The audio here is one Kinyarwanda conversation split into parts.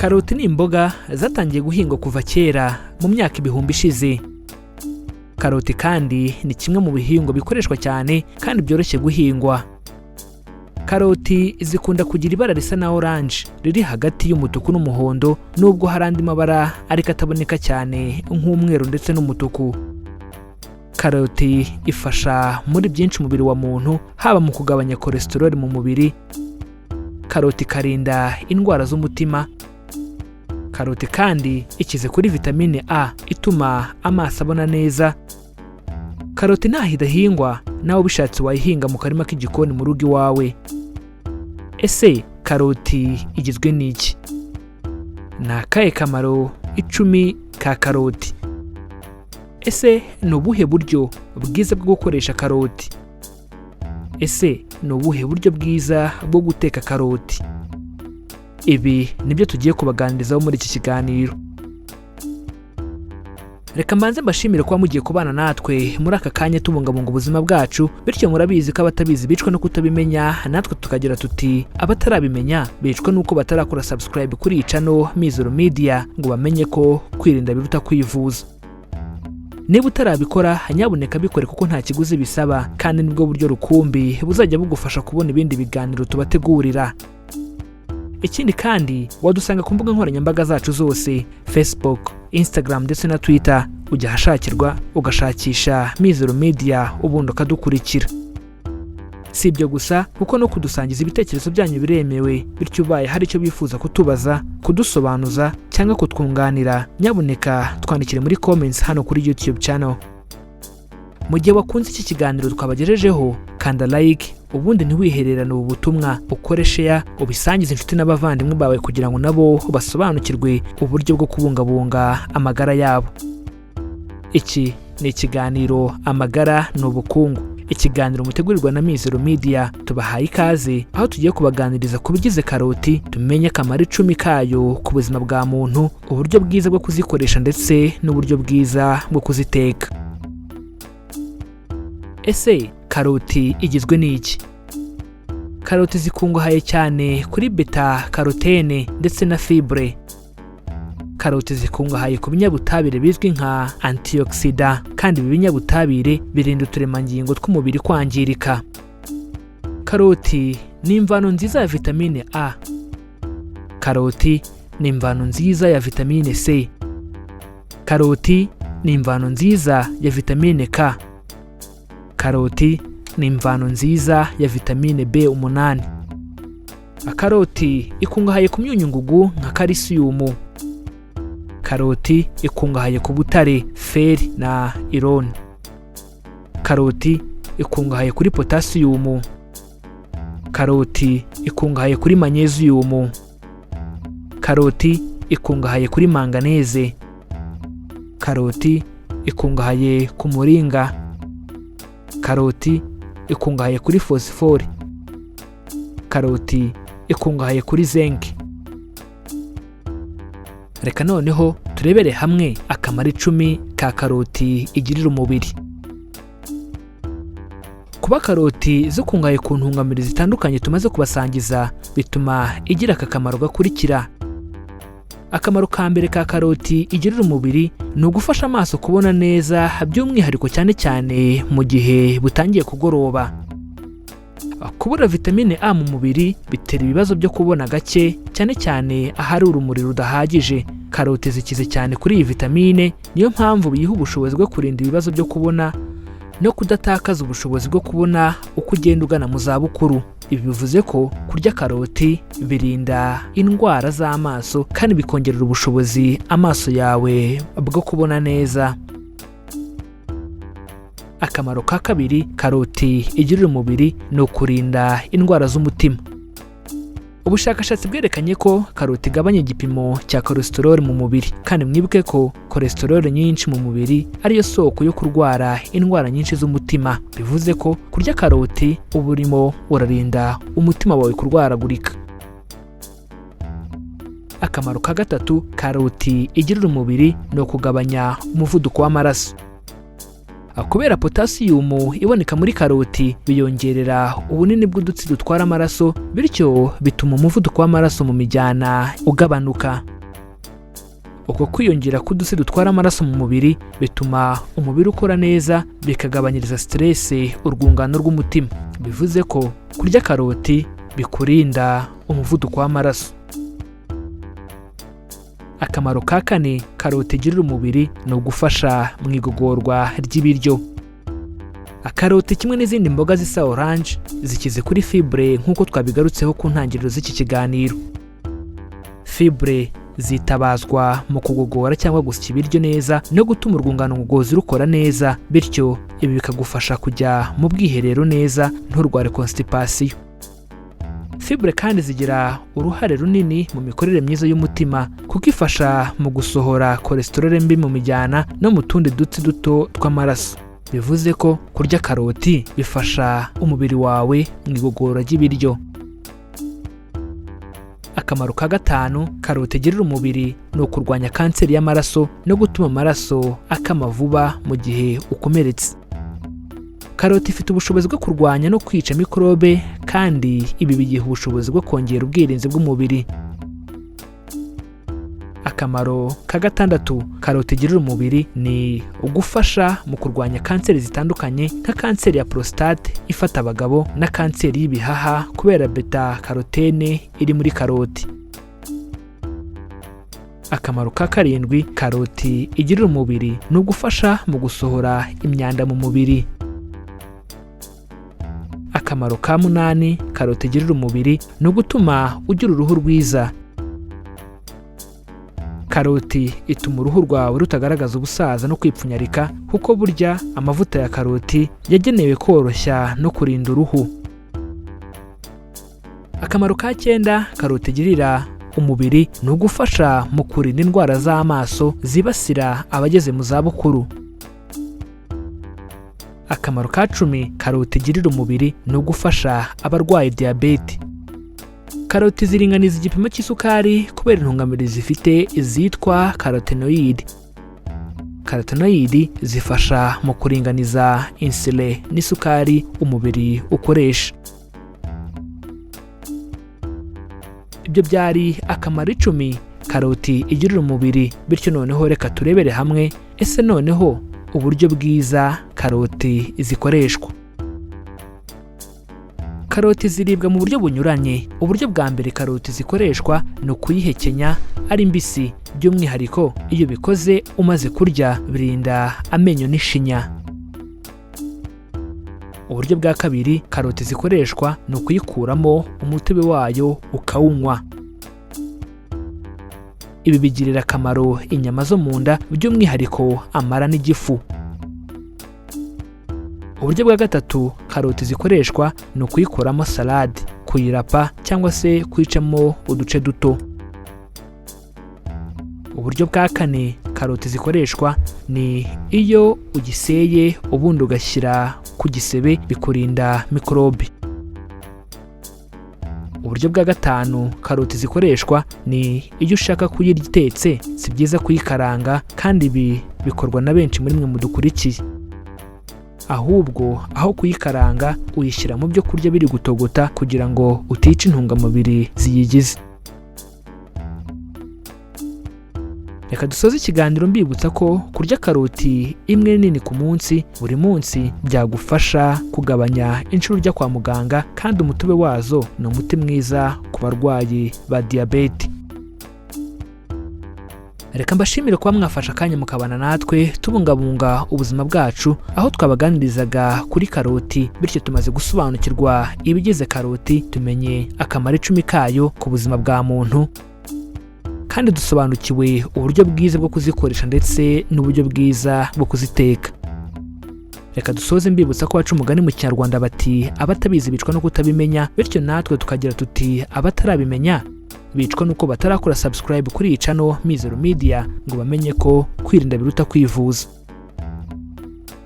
Karoti ni imboga zatangiye guhingwa kuva kera mu myaka ibihumbi ishize. Karoti kandi ni kimwe mu bihingwa bikoreshwa cyane kandi byoroshye guhingwa. Karoti zikunda kugira ibara risa na orange riri hagati y'umutuku n'umuhondo, nubwo hari andi mabara ariko ataboneka cyane nk'umweru ndetse n'umutuku. Karoti ifasha muri byinshi umubiri wa muntu, haba mu kugabanya cholesterol mu mubiri. Karoti ikarinda indwara z'umutima. Karoti kandi ikize kuri vitamine A ituma amaso abona neza. Karoti ntaho idahingwa, nawe ubishatse wayihinga mu karima k'igikoni mu rugo iwawe. Ese karoti igizwe n'iki? Ni akahe kamaro 10 ka karoti? Ese ni ubuhe buryo bwiza bwo gukoresha karoti? Ese ni ubuhe buryo bwiza bwo guteka karoti? Ibi nibyo tugiye kubaganirizaho muri iki kiganiro. Reka mbanze mbashimire kuba mugiye kubana natwe muri aka kanya tubungabunga ubuzima bwacu, bityo murabizi ko abatabizi bicwa no kutabimenya, natwe tukagira tuti abatarabimenya bicwa nuko batarakora subscribe kuri iyi channel Mizero Media ngo bamenye ko kwirinda biruta kwivuza. Niba utarabikora nyabuneka bikore kuko nta kiguzi bisaba, kandi nibwo buryo rukumbi buzajya bugufasha kubona ibindi biganiro tubategurira. Ikindi kandi wadusanga ku mbuga nkoranyambaga zacu zose, Facebook, Instagram ndetse na Twitter. Ujya hashakirwa ugashakisha Mizero Media ubundi ukadukurikira. Si ibyo gusa kuko no kudusangiza ibitekerezo byanyu biremewe, bityo ubaye hari icyo bifuza kutubaza, kudusobanuza cyangwa kutwunganira, nyabuneka twandikire muri comments hano kuri YouTube channel. Mu gihe wakunze iki kiganiro twabagejejeho, kanda like, ubundi ntiwihererane ubu butumwa, ukore share, ubisangize inshuti n'abavandimwe bawe kugira ngo nabo basobanukirwe uburyo bwo kubungabunga amagara yabo. Iki ni ikiganiro Amagara n'Ubukungu, ikiganiro mutegurirwa na Mizero Media. Tubahaye ikaze aho tugiye kubaganiriza ku bigize karoti, tumenye akamaro 10 kayo ku buzima bwa muntu, uburyo bwiza bwo kuzikoresha ndetse n'uburyo bwiza bwo kuziteka. Ese karoti igizwe n'iki? Karoti zikungahaye cyane kuri beta carotene ndetse na fibre. Karoti zikungahaye ku binyabutabire bizwi nka antioxidant, kandi ibi binyabutabire birinda uturemangingo tw'umubiri kwangirika. Karoti ni imvano nziza ya vitamine A. Karoti ni imvano nziza ya vitamine C. Karoti ni imvano nziza ya vitamine K. Karoti ni imvano nziza ya vitamine B8. Karoti ikungahaye ku myunyungugu nka calcium. Karoti ikungahaye ku butare, fer na iron. Karoti ikungahaye kuri potassium. Karoti ikungahaye kuri magnesium. Karoti ikungahaye kuri manganese. Karoti ikungahaye ku muringa. Karoti ikungahaye kuri phosphore. Karoti ikungahaye kuri zinc. Reka noneho turebere hamwe akamaro 10 ka karoti igirira umubiri. Kuba karoti zikungahaye ku ntungamubiri zitandukanye tumaze kubasangiza, bituma igira aka kamaro gakurikira. Akamaro ka mbere ka karoti igirira umubiri ni ugufasha amaso kubona neza, by'umwihariko cyane cyane mu gihe butangiye kugoroba. Kubura vitamine A mu mubiri bitera ibibazo byo kubona gake, cyane cyane ahari urumuri rudahagije. Karoti zikize cyane kuri iyi vitamine, niyo mpamvu biyiha ubushobozi bwo kurinda ibibazo byo kubona no kudatakaza ubushobozi bwo kubona uko ugenda ugana mu zabukuru. Ibi bivuze ko kurya karoti birinda indwara z'amaso kandi bikongerera ubushobozi amaso yawe bwo kubona neza. Akamaro ka kabiri karoti igirira umubiri ni ukurinda indwara z'umutima. Ubushakashatsi bwerekanye ko karoti igabanya igipimo cya cholesterol mu mubiri, kandi mwibuke ko cholesterol nyinshi mu mubiri ariyo soko yo kurwara indwara nyinshi z'umutima. Bivuze ko kurya karoti uba urimo urarinda umutima wawe kurwaragurika. Akamaro ka gatatu karoti igirira umubiri ni ukugabanya umuvuduko w'amaraso. Kubera potasiyumu iboneka muri karoti biyongerera ubunini bw'udutsi dutwara amaraso, bityo bituma umuvuduko w'amaraso mu mijyana ugabanuka. Uko kwiyongera k'udutsi dutwara amaraso mu mubiri bituma umubiri ukora neza, bikagabanyiriza stress urwungano rw'umutima. Bivuze ko kurya karoti bikurinda umuvuduko w'amaraso. Akamaro ka kane karoti igirira umubiri ni ugufasha mu igogorwa ry'ibiryo. Karoti kimwe n'izindi mboga zisa orange zikize kuri fibre nk'uko twabigarutseho ku ntangiriro z'iki kiganiro. Fibre zitabazwa mu kugogora cyangwa gusya ibiryo neza no gutuma urwungano ngogozi rukora neza, bityo ibi bikagufasha kujya mu bwiherero neza nturware constipation. Fibre kandi zigira uruhare runini mu mikorere myiza y'umutima kuko ifasha mu gusohora cholesterol mbi mu mijyana no mu tundi dutsi duto tw'amaraso. Bivuze ko kurya karoti bifasha umubiri wawe mu igogora ry'ibiryo. Akamaro ka gatanu karoti igirira umubiri ni ukurwanya kanseri y'amaraso no gutuma amaraso akama vuba mu gihe ukomeretse. Karoti ifite ubushobozi bwo kurwanya no kwica mikorobe, kandi ibi bigiha ubushobozi bwo kongera ubwirinzi bw'umubiri. Akamaro ka gatandatu karoti igirira umubiri ni ugufasha mu kurwanya kanseri zitandukanye nka kanseri ya prostate ifata abagabo na kanseri y'ibihaha kubera beta carotene iri muri karoti. Akamaro ka karindwi karoti igirira umubiri ni ugufasha mu gusohora imyanda mu mubiri. Akamaro ka munani karoti igirira umubiri ni ugutuma ugira uruhu rwiza. Karoti ituma uruhu rwawe rutagaragaza ubusaza no kwipfunyarika kuko burya amavuta ya karoti yagenewe koroshya no kurinda uruhu. Akamaro ka cyenda karoti igirira umubiri ni ugufasha mu kurinda indwara z'amaso zibasira abageze mu zabukuru. Akamaro ka 10 karoti igirira umubiri ni ugufasha abarwaye diyabete. Karoti ziringaniza igipimo cy'isukari kubera intungamubiri zifite izitwa carotenoid. Carotenoid zifasha mu kuringaniza insulin n'isukari umubiri ukoresha. Ibyo byari akamaro 10 karoti igirira umubiri, bityo noneho reka turebere hamwe ese noneho uburyo bwiza karoti zikoreshwa. Karoti ziribwa mu buryo bunyuranye. Uburyo bwa mbere karoti zikoreshwa ni ukuyihekenya ari mbisi, by'umwihariko iyo bikoze umaze kurya birinda amenyo n'ishinya. Uburyo bwa kabiri karoti zikoreshwa ni ukuyikuramo umutobe wayo ukawunywa. Ibi bigirira akamaro inyama zo mu nda, by'umwihariko amara n'igifu. Uburyo bwa gatatu karoti zikoreshwa ni ukuyikoramo salade, kuyirapa cyangwa se kuyicamo uduce duto. Uburyo bwa kane karoti zikoreshwa ni iyo ugiseye ubundi ugashyira ku gisebe, bikurinda mikorobe. Uburyo bwa gatanu karoti zikoreshwa ni iyo ushaka kuyirya itetse, si byiza kuyikaranga, kandi ibi bikorwa na benshi muri mwe mudukurikiye. Ahubwo aho kuyikaranga uyishyira mu byo kurya biri gutogota kugira ngo utica intungamubiri ziyigize. Reka dusoze ikiganiro mbibutsa ko kurya karoti imwe nini ku munsi buri munsi byagufasha kugabanya inshuro ujya kwa muganga, kandi umutobe wazo ni umuti mwiza ku barwayi ba diyabete. Reka mbashimire kuba mwafasha akanya mukabana natwe tubungabunga ubuzima bwacu, aho twabaganirizaga kuri karoti, bityo tumaze gusobanukirwa ibigize karoti, tumenye akamaro 10 kayo ku buzima bwa muntu, kandi dusobanukiwe uburyo bwiza bwo kuzikoresha ndetse n'uburyo bwiza bwo kuziteka. Reka dusoze mbibutsa ko baca umugani mu Kinyarwanda bati abatabizi bicwa no kutabimenya, bityo natwe tukagira tuti abatarabimenya bicwa nuko batarakora subscribe kuri iyi channel Mizero Media ngo bamenye ko kwirinda biruta kwivuza.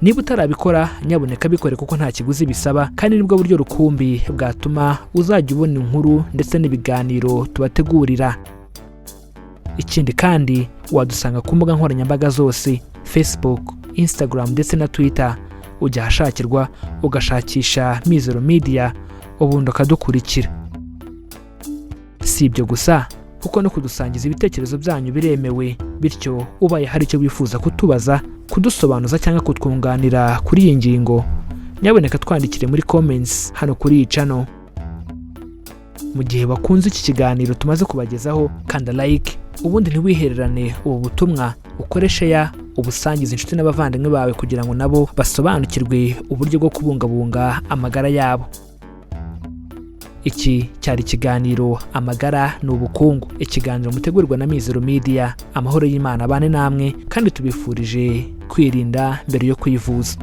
Niba utarabikora nyaboneka bikore kuko nta kiguzi bisaba, kandi nibwo buryo rukumbi bwatuma uzajya ubona inkuru ndetse n'ibiganiro tubategurira. Ikindi kandi wadusanga ku mbuga nkoranyambaga zose: Facebook, Instagram ndetse na Twitter, ujya ahashakirwa ugashakisha Mizero Media ubundi ukadukurikira. Si ibyo gusa kuko no kudusangiza ibitekerezo byanyu biremewe, bityo ubaye hari icyo wifuza kutubaza, kudusobanuza cyangwa kutwunganira kuri iyi ngingo, nyaboneka twandikire muri comments hano kuri iyi channel. Mu gihe bakunze iki kiganiro tumaze kubagezaho, kanda like, ubundi ntiwihererane ubu butumwa, ukore share, ubusangiza inshuti n'abavandimwe bawe kugira ngo nabo basobanukirwe uburyo bwo kubungabunga amagara yabo. Iki cyari ikiganiro Amagara n'Ubukungu, ikiganiro mutegurirwa na Mizero Media. Amahoro y'Imana abane namwe kandi tubifurije kwirinda mbere yo kwivuza.